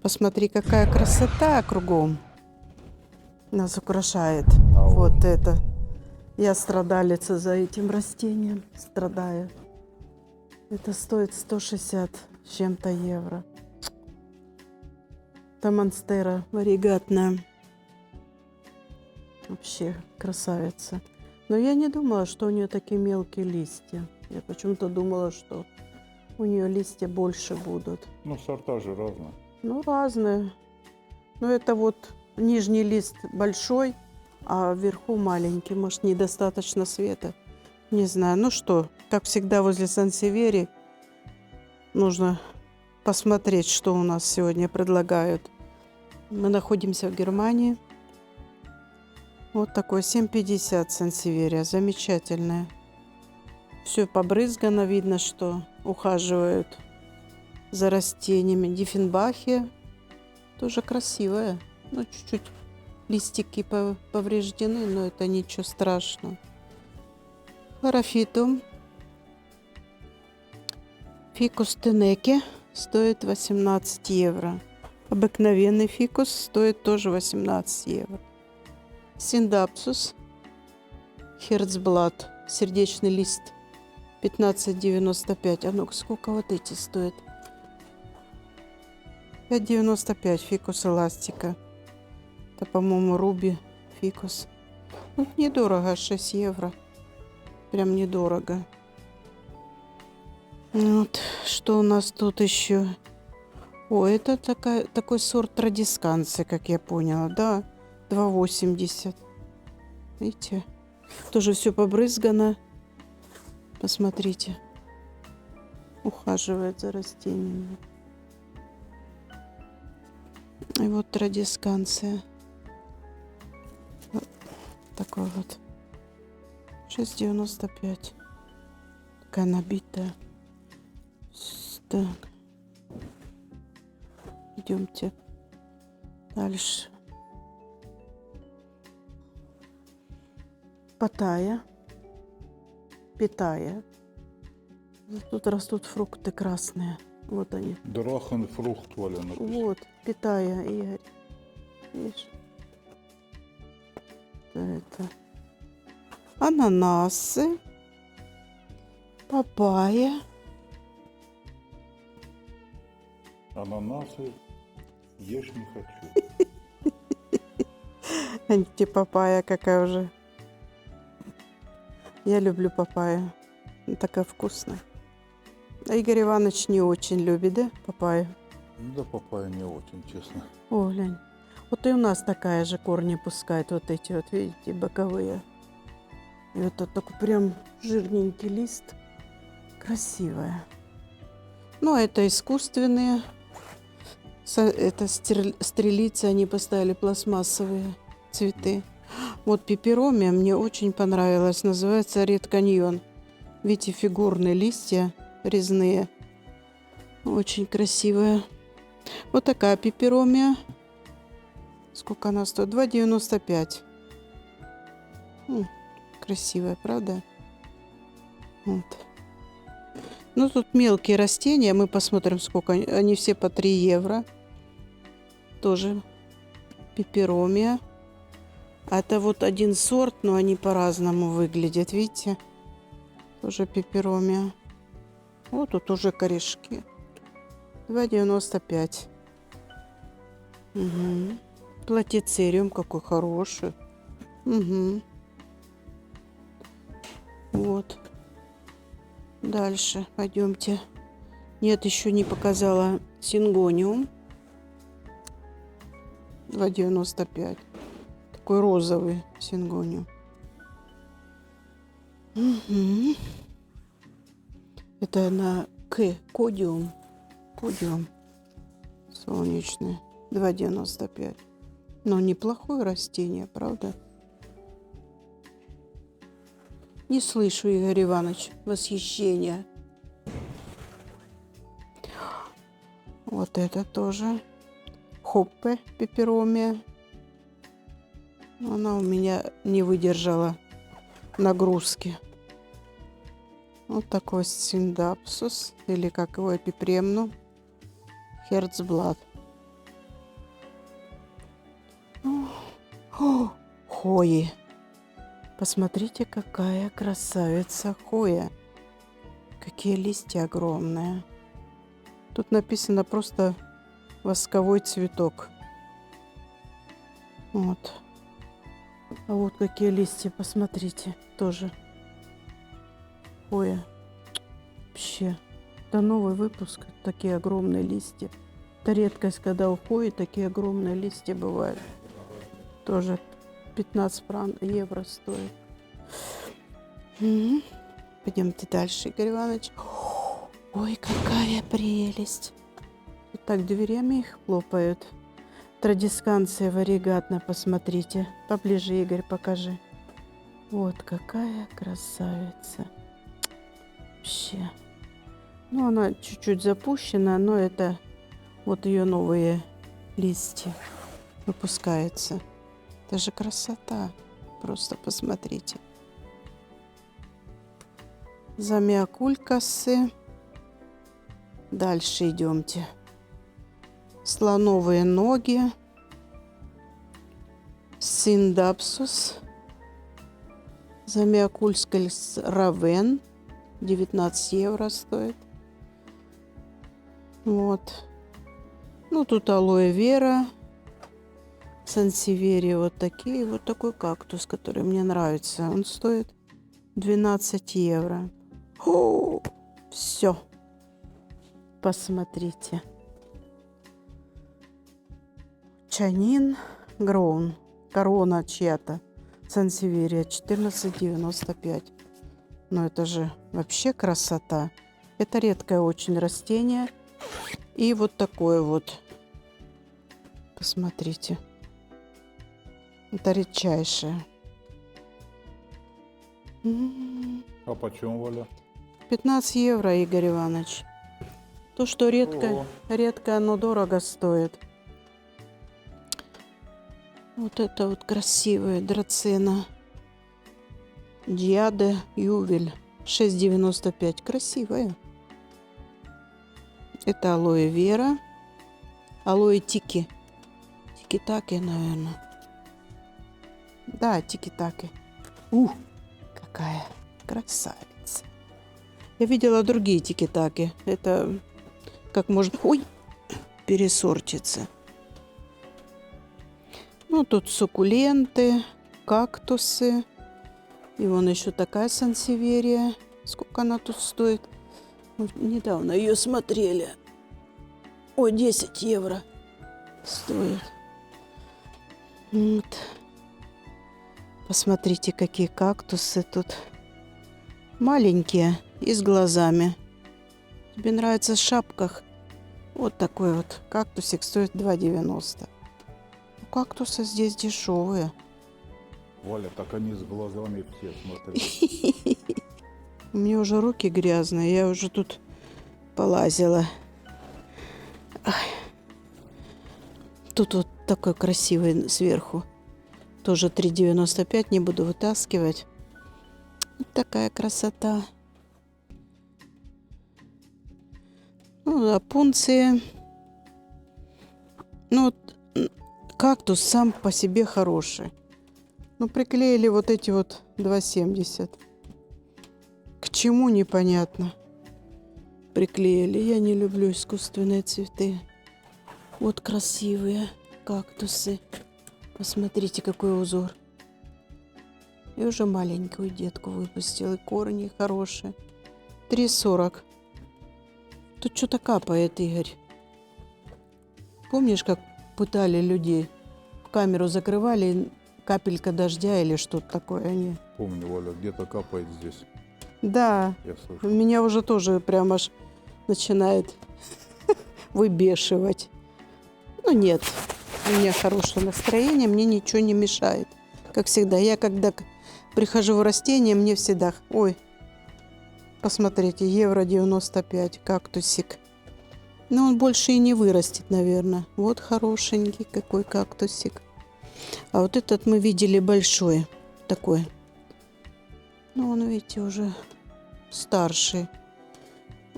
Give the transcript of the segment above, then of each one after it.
Посмотри, какая красота кругом нас украшает. Вот это. Я страдалица за этим растением. Страдаю. Это стоит 160 с чем-то евро. Это монстера варигатная. Вообще красавица. Но я не думала, что у нее такие мелкие листья. Я почему-то думала, что у нее листья больше будут. Ну, сорта же разные. Ну, разные. Но это вот нижний лист большой, а вверху маленький. Может, недостаточно света. Не знаю. Ну что, как всегда возле Сансевери нужно посмотреть, что у нас сегодня предлагают. Мы находимся в Германии. Вот такой 7,50 Сансеверия. Замечательная. Все побрызгано. Видно, что ухаживают за растениями. Диффенбахия тоже красивая. Ну, чуть-чуть листики повреждены, но это ничего страшного. Хлорофитум. Фикус Тенеке стоит 18 евро. Обыкновенный фикус стоит тоже 18 евро. Синдапсус. Херцблат. Сердечный лист. 15,95. А ну-ка, сколько вот эти стоят? 5,95. Фикус эластика. Это, по-моему, руби фикус. Ну, недорого, 6 евро. Прям недорого. Вот, что у нас тут еще? О, это такой сорт традисканции, как я поняла, да? 2,80. Видите? Тоже все побрызгано. Посмотрите. Ухаживает за растениями. И вот традисканция. Вот такой вот. 6,95. Такая набитая. Так. Идемте дальше. Паттайя. Питая. Тут растут фрукты красные. Вот они. Драхенфрухт, Валя, написано. Вот, питая, Игорь. Видишь? Это. Ананасы. Папайя. Ананасы ешь не хочу. Антипапайя какая уже. Я люблю папайю. Она такая вкусная. А Игорь Иванович не очень любит, да, папайю? Да, папайя не очень, честно. О, глянь. Вот и у нас такая же корни пускает. Вот эти вот, видите, боковые. И вот тут такой прям жирненький лист. Красивая. Ну, это искусственные. Это стрелицы, они поставили пластмассовые цветы. Вот пеперомия мне очень понравилась. Называется Ред Каньон. Видите, фигурные листья резные. Очень красивая. Вот такая пеперомия. Сколько она стоит? 2,95. Красивая, правда? Вот. Ну, тут мелкие растения. Мы посмотрим, сколько они. Они все по 3 евро. Тоже пеперомия. А это вот один сорт, но они по-разному выглядят. Видите? Тоже пеперомия. Вот тут уже корешки. 2,95. Угу. Платицериум какой хороший. Угу. Вот. Дальше пойдемте. Нет, еще не показала сингониум. 2,95. Такой розовый сингониум. Угу. Это на кодиум. Кодиум. Солнечный. 2,95. Но неплохое растение, правда? Не слышу, Игорь Иванович, восхищения. Вот это тоже. Хоппе пеперомия. Она у меня не выдержала нагрузки. Вот такой синдапсус, или как его эпипремну. Херцблат. О, хои. Посмотрите, какая красавица хоя. Какие листья огромные. Тут написано просто восковой цветок. Вот. А вот какие листья, посмотрите, тоже. Хоя. Вообще. Это новый выпуск. Такие огромные листья. Это редкость, когда у хои такие огромные листья бывают. Тоже 15 евро стоит. Пойдемте дальше, Игорь Иванович. Ой, какая прелесть. Вот так дверями их хлопают. Традисканция варигатна, посмотрите. Поближе, Игорь, покажи. Вот какая красавица. Вообще. Ну, она чуть-чуть запущена, но это вот ее новые листья выпускаются. Это же красота. Просто посмотрите. Замиокулькасы. Дальше идемте. Слоновые ноги. Синдапсус. Замиокульскальс равен. 19 евро стоит. Вот. Ну, тут алоэ вера. Сансеверия вот такие. Вот такой кактус, который мне нравится. Он стоит 12 евро. О, все. Посмотрите. Чанин Гроун. Корона чья-то. Сансеверия 14,95. Но это же вообще красота. Это редкое очень растение. И вот такое вот. Посмотрите. Это редчайшее. А почем, Валя? 15 евро, Игорь Иванович. То, что редко, редко оно дорого стоит. Вот это вот красивая драцена. Диаде Ювель. 6,95. Красивая. Это алоэ вера. Алоэ тики. Тики-таки, наверное. Да, тики-таки. Какая красавица. Я видела другие тики-таки. Это как можно... Ой, пересортиться. Ну, тут суккуленты, кактусы. И вон еще такая сансеверия. Сколько она тут стоит? Вот недавно ее смотрели. Ой, 10 евро стоит. Вот. Посмотрите, какие кактусы тут. Маленькие и с глазами. Тебе нравится в шапках? Вот такой вот кактусик стоит 2,90. Кактусы здесь дешевые. Валя, так они с глазами все, смотри. У меня уже руки грязные, я уже тут полазила. Ай. Тут вот такой красивый сверху. Тоже 3,95, не буду вытаскивать. Вот такая красота. Ну, опунции. Ну, вот кактус сам по себе хороший. Ну, приклеили вот эти вот 2,70. К чему, непонятно. Приклеили. Я не люблю искусственные цветы. Вот красивые кактусы. Посмотрите, какой узор. И уже маленькую детку выпустил. И корни хорошие. 3,40. Тут что-то капает, Игорь. Помнишь, как пытали людей? В камеру закрывали, и капелька дождя или что-то такое они. Помню, Валя, где-то капает здесь. Да, Я слышу. меня уже тоже прям аж начинает выбешивать. Ну нет, у меня хорошее настроение, мне ничего не мешает. Как всегда, я когда прихожу в растение, мне всегда... Ой, посмотрите, евро 95, кактусик. Но он больше и не вырастет, наверное. Вот хорошенький какой кактусик. А вот этот мы видели большой такой. Ну, он, видите, уже старший,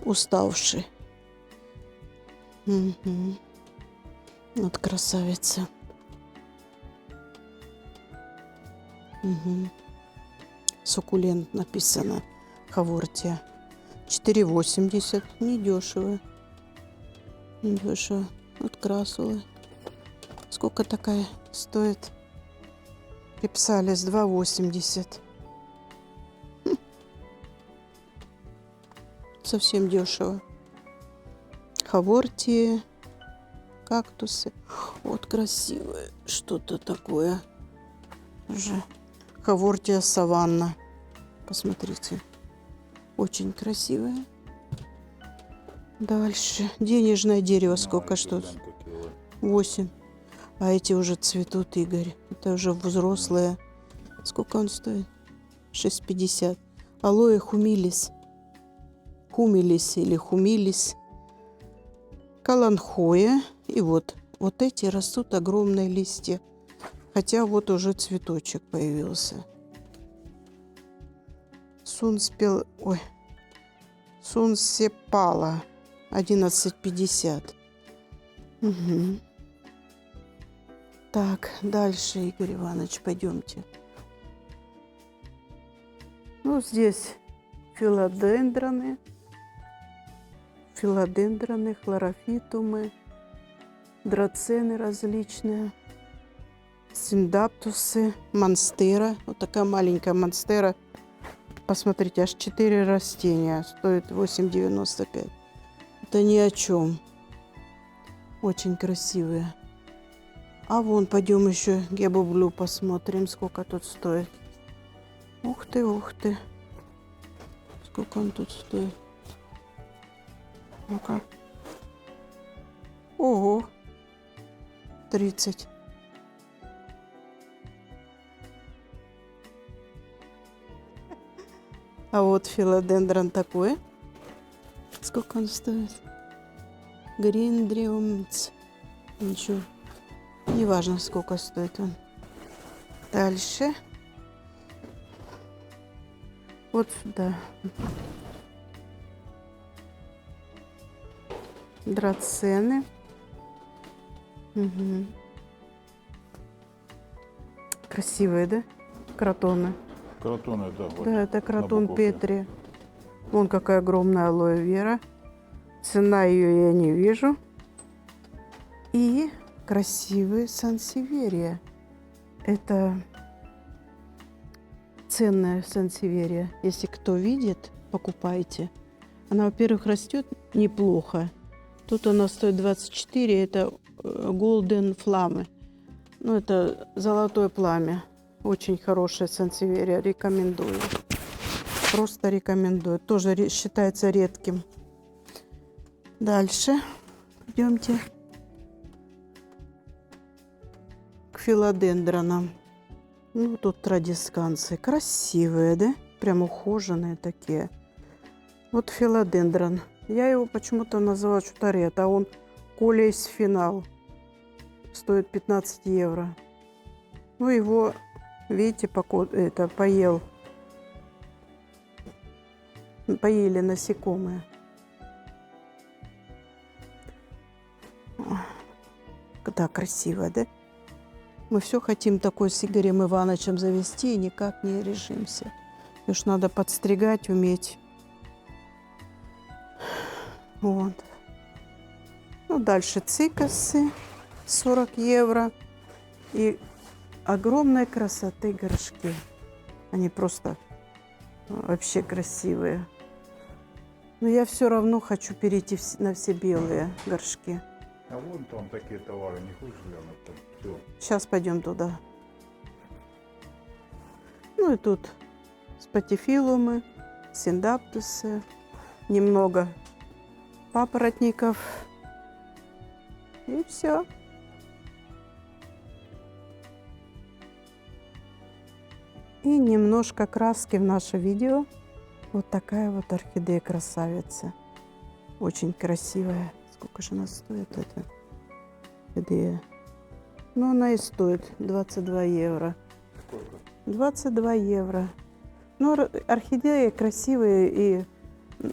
уставший. Угу. Вот красавица. Мгм. Суккулент написано. Хавортия. 4,80. Недешево. Недешево. Вот красулы. Сколько такая стоит? Рипсалис 2,80. Совсем дешево. Хавортии. Кактусы. Вот красивое. Что-то такое. Уже. Хавортия саванна. Посмотрите. Очень красивое. Дальше. Денежное дерево. Сколько что? 8. А эти уже цветут, Игорь. Это уже взрослые. Сколько он стоит? 6,50. Алоэ хумилис. Хумилис или хумилис. Каланхоя. И вот эти растут огромные листья. Хотя вот уже цветочек появился. Сунсепала. 11,50. Угу. Так, дальше, Игорь Иванович, пойдемте. Ну, здесь филодендроны, хлорофитумы, драцены различные, синдаптусы, монстера. Вот такая маленькая монстера. Посмотрите, аж 4 растения. Стоит 8,95. Это ни о чем. Очень красивые. А вон, пойдем еще гебоблю посмотрим, сколько тут стоит. Ух ты, ух ты. Сколько он тут стоит? Ну-ка. Ого. 30. А вот филодендрон такой. Сколько он стоит? Гриндриумц. Ничего. Не важно, сколько стоит он. Дальше. Вот сюда. Драцены. Угу. Красивые, да? Кротоны. Кротоны, да. Вот, Да, это кротон на буковке. Петри. Вон какая огромная алоэ вера. Цена ее я не вижу. И красивый сансеверия. Это ценная сансеверия. Если кто видит, покупайте. Она, во-первых, растет неплохо. Тут она стоит 24. Это Golden Flame. Ну, это золотое пламя. Очень хорошая сансеверия. Рекомендую. Просто рекомендую. Тоже считается редким. Дальше. Идемте к филодендронам. Ну, тут традисканцы. Красивые, да? Прям ухоженные такие. Вот филодендрон. Я его почему-то называю чутарет, а он колейс финал. Стоит 15 евро. Ну, его, видите, поели насекомые. Да, красиво, да? Мы все хотим такой с Игорем Ивановичем завести и никак не решимся. И уж надо подстригать, уметь. Вот. Ну, дальше цикосы 40 евро. И огромной красоты горшки. Они просто вообще красивые. Но я все равно хочу перейти на все белые горшки. А вон там такие товары, не хочешь глянуть? Там все. Сейчас пойдем туда. Ну и тут спатифилумы, синдаптусы, немного папоротников. И все. И немножко краски в наше видео. Вот такая вот орхидея красавица. Очень красивая. Сколько же она стоит, эта орхидея? Ну, она и стоит 22 евро. Сколько? 22 евро. Ну, орхидеи красивые. И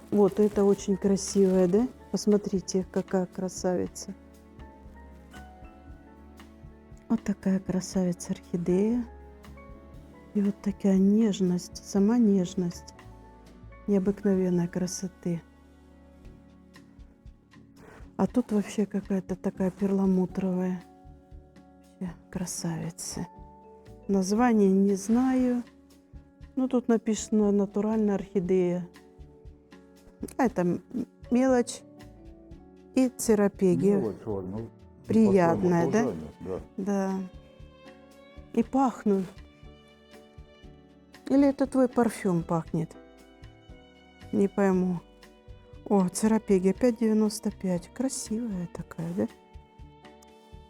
вот это очень красивая, да? Посмотрите, какая красавица. Вот такая красавица орхидея. И вот такая нежность, сама нежность необыкновенной красоты. А тут вообще какая-то такая перламутровая. Вообще красавица. Название не знаю. Ну, тут написано натуральная орхидея. А это мелочь и церапегия. Мелочь, Оль, ну, Приятная, по да? своему положению, да? Да. И пахнут. Или это твой парфюм пахнет? Не пойму. О, церапегия 5,95. Красивая такая, да?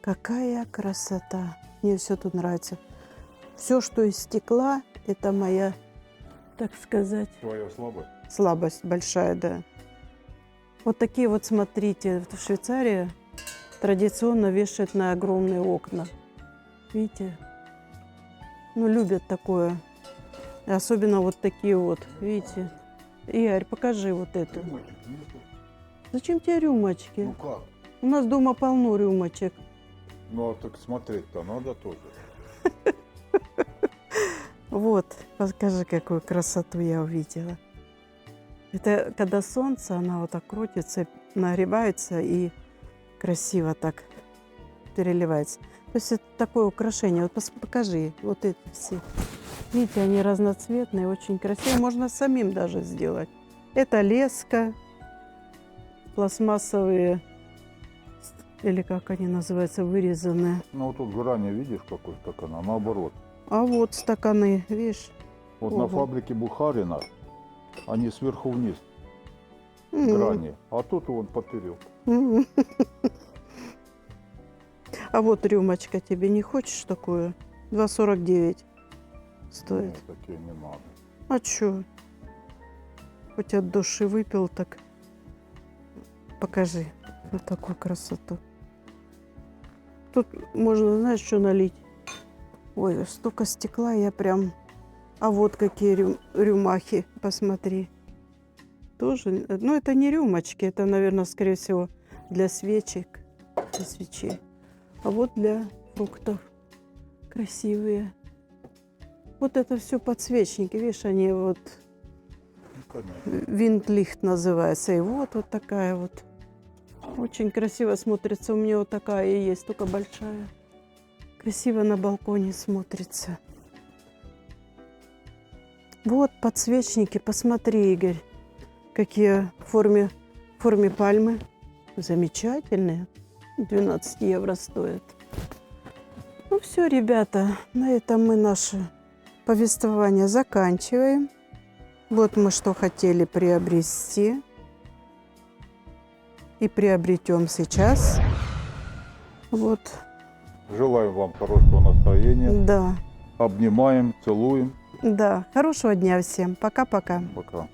Какая красота. Мне все тут нравится. Все, что из стекла, это моя, так сказать, Твоя слабость. слабость большая, да. Вот такие вот, смотрите, в Швейцарии традиционно вешают на огромные окна. Видите? Ну, любят такое. И особенно вот такие вот, видите? Игорь, покажи вот эту. Рюмочек нету. Зачем тебе рюмочки? Ну как? У нас дома полно рюмочек. Ну, а так смотреть-то надо тоже. Вот, покажи, какую красоту я увидела. Это когда солнце, она вот так крутится, нагревается и красиво так переливается. То есть это такое украшение. Вот покажи, вот эти все. Видите, они разноцветные, очень красивые. Можно самим даже сделать. Это леска, пластмассовые, или как они называются, вырезанные. Ну, вот тут грани, видишь, какой стакан, а наоборот. А вот стаканы, видишь? Вот на Ого. фабрике Бухарина они сверху вниз, М. грани, а тут вон поперек. М. А вот рюмочка тебе не хочешь такую? 2,49 стоит. Нет, такие не надо. А чё? Хоть от души выпил, так покажи вот такую красоту. Тут можно, знаешь, что налить? Ой, столько стекла, я прям... А вот какие рюмахи, посмотри. Тоже, ну это не рюмочки, это, наверное, скорее всего, для свечек, для свечей. А вот для фруктов красивые. Вот это все подсвечники, видишь, они вот Ну, конечно. виндлихт называется. И вот такая вот. Очень красиво смотрится. У меня вот такая и есть, только большая. Красиво на балконе смотрится. Вот подсвечники, посмотри, Игорь, какие в форме пальмы. Замечательные. 12 евро стоят. Ну все, ребята, на этом мы наше повествование заканчиваем. Вот мы что хотели приобрести. И приобретем сейчас. Вот, Желаем вам хорошего настроения. да, Обнимаем, целуем. да. Хорошего дня всем. Пока-пока. Пока.